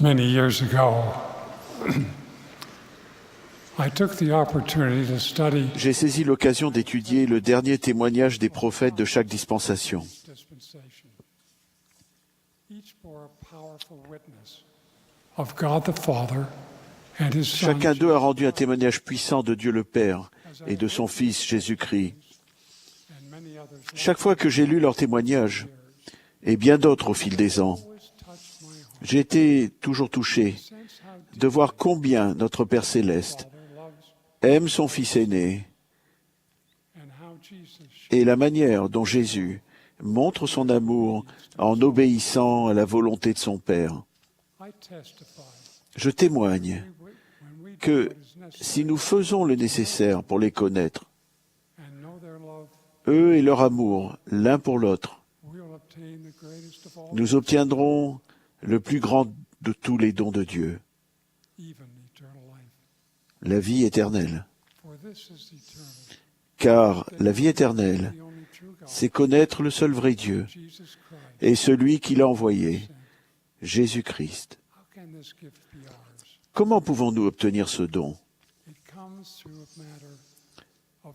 many years ago, I took the opportunity to study J'ai saisi l'occasion d'étudier le dernier témoignage des prophètes de chaque dispensation. dispensation. Each bore a powerful witness of God the Father and His Son. Chacun d'eux a rendu un témoignage puissant de Dieu le Père et de son Fils Jésus-Christ. And many others Chaque fois que j'ai lu leurs témoignages, et bien d'autres au fil des ans, always touched my heart. j'ai été toujours touché Sense how de voir combien notre Père céleste Father loves aime son Fils aîné and how Jesus et la manière dont Jésus montre son amour en obéissant à la volonté de son Père. I testify Je témoigne when we do que what is necessary si nous faisons le nécessaire pour les connaître, and know their love, eux et leur amour l'un pour l'autre, we will obtain the greatest of all, nous obtiendrons le plus grand de tous les dons de Dieu, even eternal life. la vie éternelle. For this is eternal, Car la vie éternelle, the only true God, c'est connaître le seul vrai Dieu Jesus Christ. et celui qui l'a envoyé, Jésus-Christ. How can this gift be ours? Comment pouvons-nous obtenir ce don? It comes through a matter of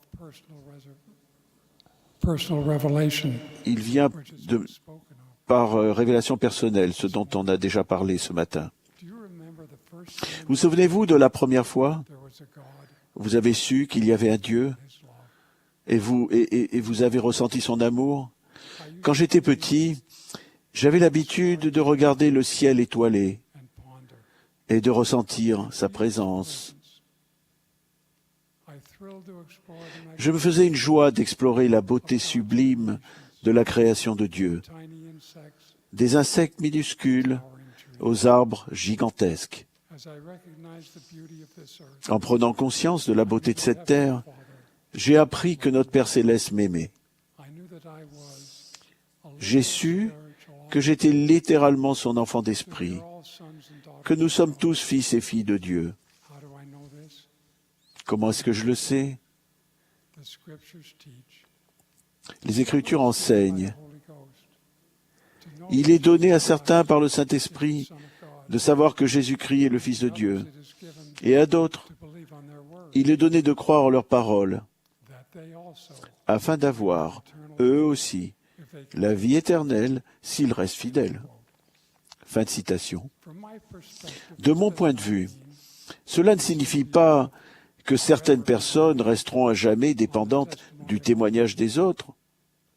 personal revelation, Il vient which is de, spoken of. par révélation personnelle, ce dont on a déjà parlé ce matin. Do you remember the first time Vous souvenez-vous de la première fois there was a God, vous avez su qu'il y avait un Dieu His love? et vous avez ressenti son amour? Quand j'étais petit, j'avais l'habitude de regarder le ciel étoilé And ponder. et de ressentir sa présence. I thrilled to explore the Je me faisais une joie d'explorer la beauté sublime de la création de Dieu, tiny insects, des insectes minuscules towering trees. aux arbres gigantesques. As I recognized the beauty of this earth, En prenant conscience de la beauté de cette terre, Father, j'ai appris que notre Père céleste m'aimait. I knew that I was a J'ai little su spiritual que j'étais littéralement son enfant We d'esprit, are all sons and daughters. que nous sommes tous fils et filles de Dieu. How do I know this? Comment est-ce que je le sais? The scriptures teach. Les Écritures By enseignent. the Holy Ghost. To know Il est donné à certains par le the Saint-Esprit Son of God. de savoir que Jésus-Christ est le Fils de Dieu. Others it is given Et à d'autres, to believe on their word, il est donné de croire en leurs paroles, that they also, afin d'avoir, eux aussi, if they la vie éternelle s'ils restent fidèles. Fin de citation. From my perspective, De mon point de vue, cela ne signifie pas que certaines personnes resteront à jamais dépendantes du témoignage des autres.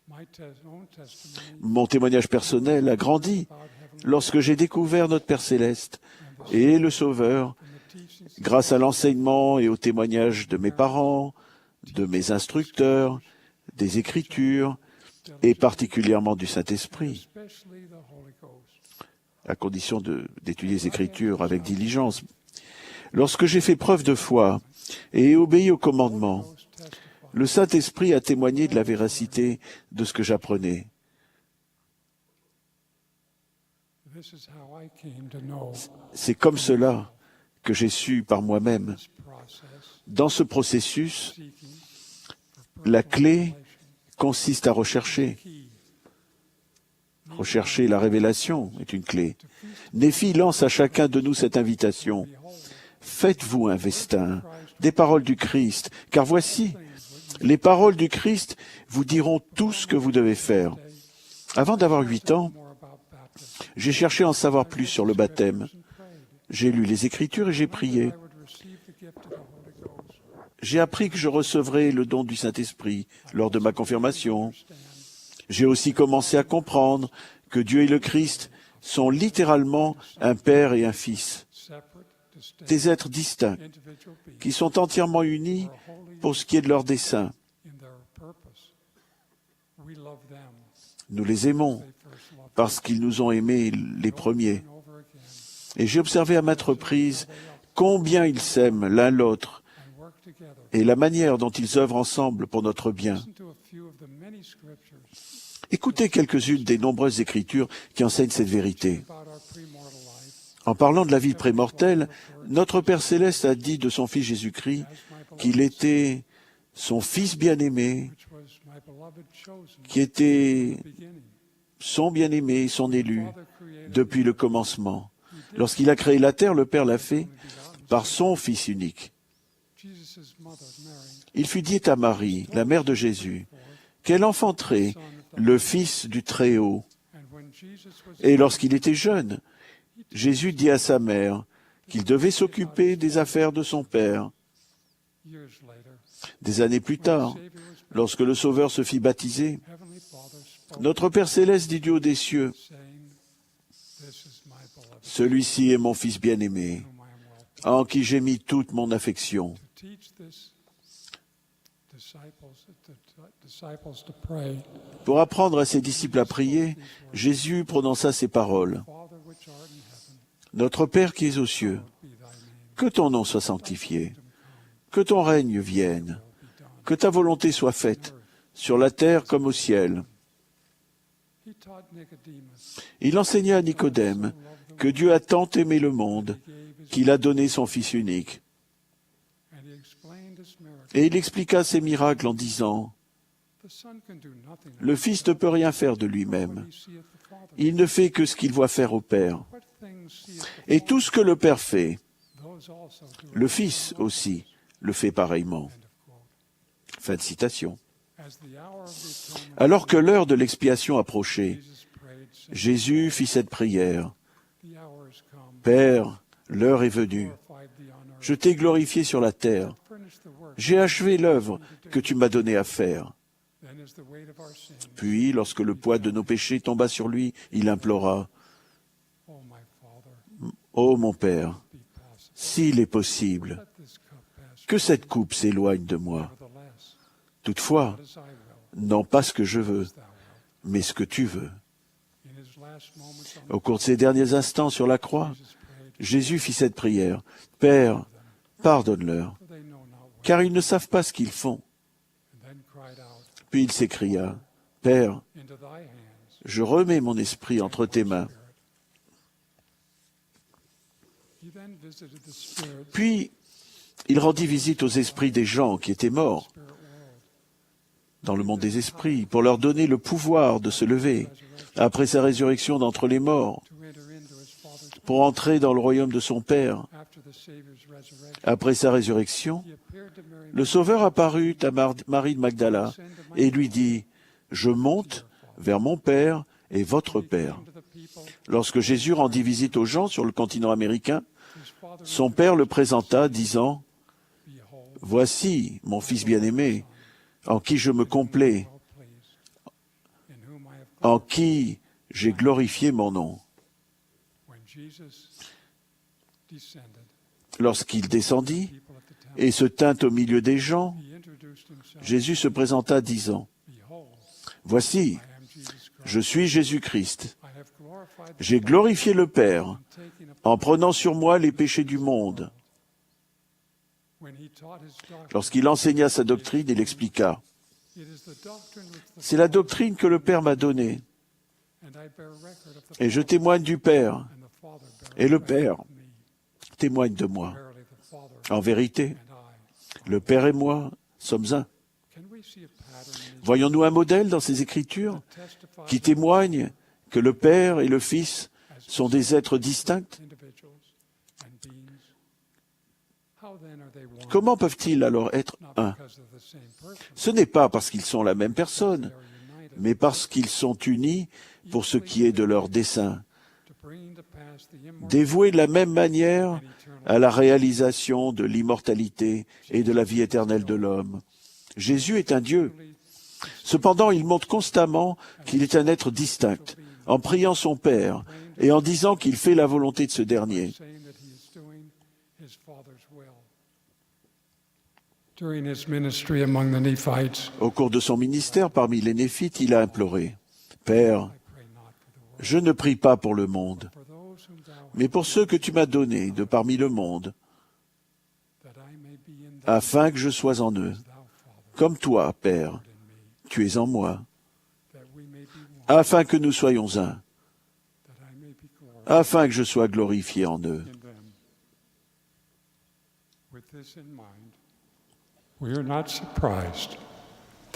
my own testimony Mon témoignage personnel a grandi about heaven lorsque j'ai découvert notre Père céleste et le Sauveur and the teachings grâce à l'enseignement et au témoignage de mes parents, de mes instructeurs, des Écritures et particulièrement du Saint-Esprit, especially the Holy Ghost. à condition d'étudier les Écritures avec diligence. Lorsque j'ai fait preuve de foi et obéi aux commandements, Ghost testified. le Saint-Esprit a témoigné de la véracité de ce que j'apprenais. This is how I came to know C'est comme cela que j'ai su par moi-même. this process, Dans ce processus, seeking la clé consiste à rechercher. key Rechercher la révélation est une clé. Néphi lance à chacun de nous cette invitation. Faites-vous un vestin des paroles du Christ, car voici, les paroles du Christ vous diront tout ce que vous devez faire. Avant d'avoir 8 ans, more about baptism. j'ai cherché à en savoir plus sur le baptême. And prayed J'ai lu les Écritures et j'ai that prié. I would receive the gift of the Holy Ghost. J'ai appris que je recevrais le don du Saint-Esprit lors de ma confirmation. Understand J'ai aussi commencé à comprendre que Dieu et le Christ sont littéralement un Père et un Fils, separate, distinct, des êtres distincts, individual beings qui sont entièrement unis are holy pour ce qui est de leur dessein. in their purpose. We love them. Nous les aimons They first loved parce qu'ils nous ont aimés les premiers. us over again Et j'ai observé à maintes reprises combien ils s'aiment l'un l'autre and work together. et la manière dont ils œuvrent ensemble pour notre bien. Listen to a few of the many scriptures Écoutez quelques-unes des nombreuses Écritures qui enseignent cette vérité. about our premortal life. En parlant de la vie prémortelle, notre Père Céleste a dit de son Fils Jésus-Christ As my qu'il beloved était son Fils bien-aimé, which was my beloved chosen qui était from the beginning. son bien-aimé, son élu, Father created depuis le commencement. Lorsqu'il a créé la terre, le Père l'a fait par son Fils unique. Il fut dit à Marie, la mère de Jésus, qu'elle enfanterait le Fils du Très-Haut. Et lorsqu'il était jeune, Jésus dit à sa mère qu'il devait s'occuper des affaires de son Père. Des années plus tard, lorsque le Sauveur se fit baptiser, notre Père céleste dit du haut des cieux, « Celui-ci est mon Fils bien-aimé, en qui j'ai mis toute mon affection. » Pour apprendre à ses disciples à prier, Jésus prononça ces paroles. « Notre Père qui es aux cieux, que ton nom soit sanctifié, que ton règne vienne, que ta volonté soit faite, sur la terre comme au ciel. » Il enseigna à Nicodème que Dieu a tant aimé le monde qu'il a donné son Fils unique. Et il expliqua ses miracles en disant, « Le Fils ne peut rien faire de lui-même. Il ne fait que ce qu'il voit faire au Père. Et tout ce que le Père fait, le Fils aussi le fait pareillement. » Fin de citation. Alors que l'heure de l'expiation approchait, Jésus fit cette prière. « Père, l'heure est venue. Je t'ai glorifié sur la terre. J'ai achevé l'œuvre que tu m'as donnée à faire. » Puis, lorsque le poids de nos péchés tomba sur lui, il implora, « Ô mon Père, s'il est possible, que cette coupe s'éloigne de moi. Toutefois, non pas ce que je veux, mais ce que tu veux. » Au cours de ces derniers instants sur la croix, Jésus fit cette prière. « Père, pardonne-leur, car ils ne savent pas ce qu'ils font. » Puis il s'écria, « Père, je remets mon esprit entre tes mains. » Puis il rendit visite aux esprits des gens qui étaient morts dans le monde des esprits, pour leur donner le pouvoir de se lever après sa résurrection d'entre les morts, pour entrer dans le royaume de son Père. Après sa résurrection, le Sauveur apparut à Marie de Magdala et lui dit, « Je monte vers mon Père et votre Père. » Lorsque Jésus rendit visite aux gens sur le continent américain, son Père le présenta, disant, « Voici mon Fils bien-aimé, en qui je me complais, en qui j'ai glorifié mon nom. » Lorsqu'il descendit et se tint au milieu des gens, Jésus se présenta disant, « Voici, je suis Jésus-Christ. J'ai glorifié le Père en prenant sur moi les péchés du monde. » Lorsqu'il enseigna sa doctrine, il expliqua, « C'est la doctrine que le Père m'a donnée, et je témoigne du Père, et le Père témoigne de moi. En vérité, le Père et moi sommes un. » Voyons-nous un modèle dans ces Écritures qui témoigne que le Père et le Fils sont des êtres distincts? Comment peuvent-ils alors être un? Ce n'est pas parce qu'ils sont la même personne, mais parce qu'ils sont unis pour ce qui est de leur dessein, dévoués de la même manière à la réalisation de l'immortalité et de la vie éternelle de l'homme. Jésus est un Dieu. Cependant, il montre constamment qu'il est un être distinct, en priant son Père et en disant qu'il fait la volonté de ce dernier. Au cours de son ministère parmi les Néphites, il a imploré, « Père, je ne prie pas pour le monde, mais pour ceux que tu m'as donnés de parmi le monde, afin que je sois en eux, comme toi, Père, tu es en moi, afin que nous soyons un, afin que je sois glorifié en eux. »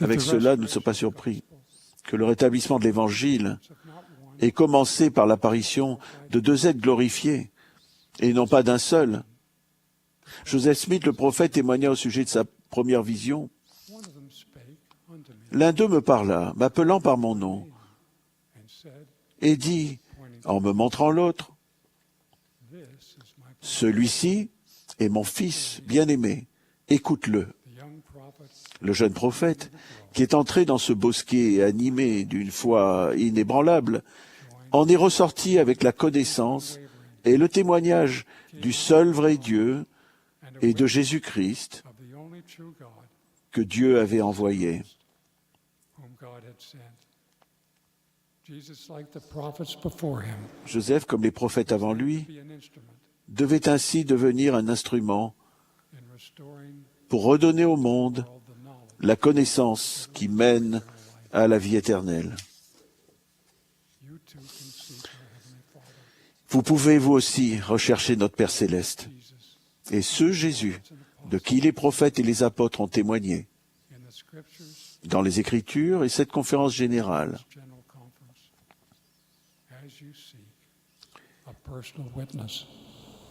Avec cela, nous ne sommes pas surpris que le rétablissement de l'Évangile ait commencé par l'apparition de deux êtres glorifiés et non pas d'un seul. Joseph Smith, le prophète, témoigna au sujet de sa première vision. One of them spake unto me, L'un d'eux me parla, m'appelant par mon nom, and said, et dit, en me montrant l'autre, This is my beloved. celui-ci est mon fils bien-aimé, écoute-le. The young prophet Le jeune prophète, qui est entré dans ce bosquet animé d'une foi inébranlable, en est ressorti avec la connaissance et le témoignage du seul vrai Dieu and et de Jésus-Christ of the only true God que Dieu avait envoyé. whom God had sent. Jesus, like the prophets before him, Joseph, comme les prophètes avant lui, be an instrument devait ainsi devenir un instrument in restoring pour redonner au monde the world the knowledge la connaissance qui mène à la vie éternelle. you too can seek our Heavenly Father, Vous pouvez vous aussi rechercher notre Père céleste Jesus, et ce Jésus de qui les prophètes et les apôtres ont témoigné in the scriptures, dans les Écritures et cette conférence générale. General Conference, as you seek a personal witness.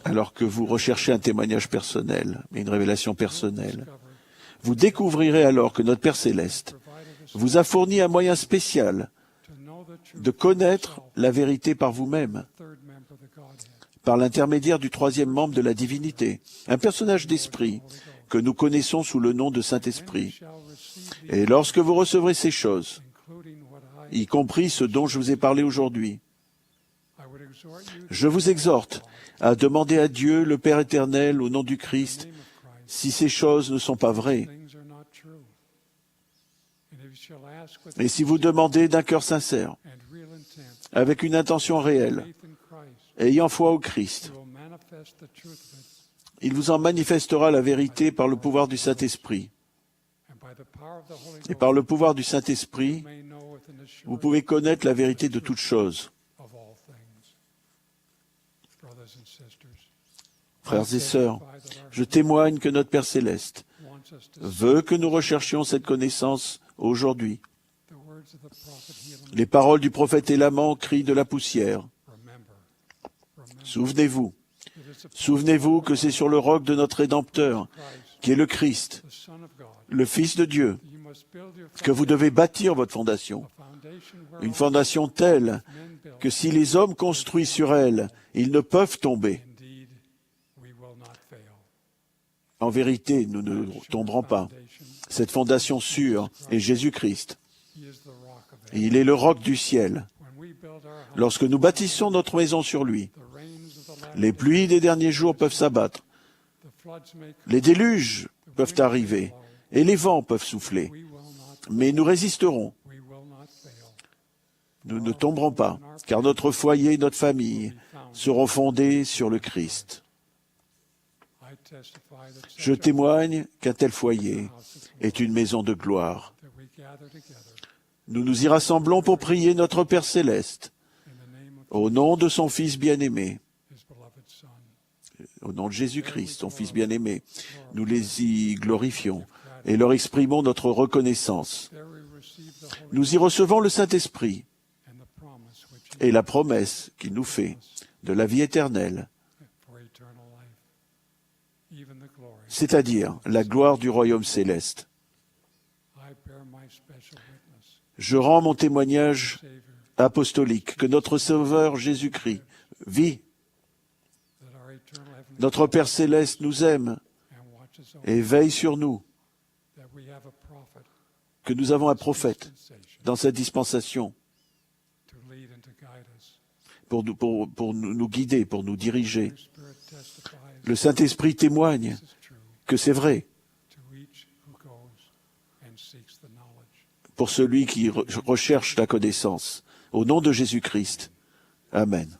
Alors que vous recherchez un témoignage personnel et une révélation personnelle, Discover vous découvrirez alors que notre Père céleste provided us vous a fourni un moyen spécial to know the truth de connaître la vérité par vous-même, third member of the Godhead, par l'intermédiaire du troisième membre de la divinité, un personnage d'esprit que nous connaissons sous le nom de Saint-Esprit. shall receive these, Et lorsque vous recevrez ces choses, including what I y compris ce dont je vous ai parlé aujourd'hui, would exhort you to je vous exhorte à demander à Dieu, le Père éternel, au nom du Christ, name of Christ, si ces choses ne sont pas vraies. things are not true. And if you shall ask with Et si vous demandez d'un cœur sincère, and real intent, avec une intention réelle, faith in Christ, ayant foi au Christ, he will manifest the truth of it, il vous en manifestera la vérité par le pouvoir du Saint-Esprit. and by the power of the Holy Et Ghost, par le pouvoir du Saint-Esprit, you may know with an vous assurance pouvez connaître la vérité de toutes choses. of all things. Brothers and sisters, Frères et sœurs, testify that our je témoigne que notre Père céleste wants us to veut que nous recherchions cette connaissance aujourd'hui. the words of the prophet Helaman. Les paroles du prophète Élaman crient de la poussière. Remember, Souvenez-vous, it is the souvenez-vous que c'est sur le roc de notre Rédempteur, Christ, qui est le Christ, the Son of God, le Fils de Dieu, you must build your que vous devez bâtir votre fondation. foundation Une whereon fondation telle men build. que si les hommes construisent sur elle, ils ne peuvent tomber. Indeed, we will not fail. En vérité, nous ne tomberons pas. Cette fondation sûre est Jésus-Christ. He is the rock of Et ages. il est le roc du ciel. When we build our house, Lorsque nous bâtissons notre maison sur lui, the rains of the latter les pluies des derniers jours peuvent s'abattre, the floods may come, les déluges peuvent arriver, et les vents peuvent souffler. we will not, Mais nous résisterons, we will not fail. nous ne tomberons pas, car notre foyer et notre famille seront fondés sur le Christ. I testify that Je such témoigne qu'un tel foyer a house of est une maison de gloire. that we gather together Nous nous y rassemblons pour prier notre Père céleste, in the name of au nom de son Fils bien-aimé, his beloved Son. au nom de Jésus-Christ, son Fils bien-aimé. Nous les y glorifions et leur exprimons notre reconnaissance. There we receive the Holy Nous y recevons le Saint-Esprit and the promise which et la promesse qu'il nous fait de la vie éternelle, for eternal life, even the glory. c'est-à-dire la gloire du royaume céleste. I bear my special witness, Je rends mon témoignage Savior, apostolique que notre Sauveur Jésus-Christ vit. that our eternal heavenly Notre Père céleste nous aime and watches over, et veille sur nous, that we have a prophet que nous avons un prophète dispensation dans cette dispensation to lead and to guide us. pour nous guider, pour nous diriger. Holy Spirit testifies Le Saint-Esprit témoigne this is true que c'est vrai to each who goes and seeks the knowledge. pour celui qui recherche la connaissance. Au nom de Jésus-Christ. Amen.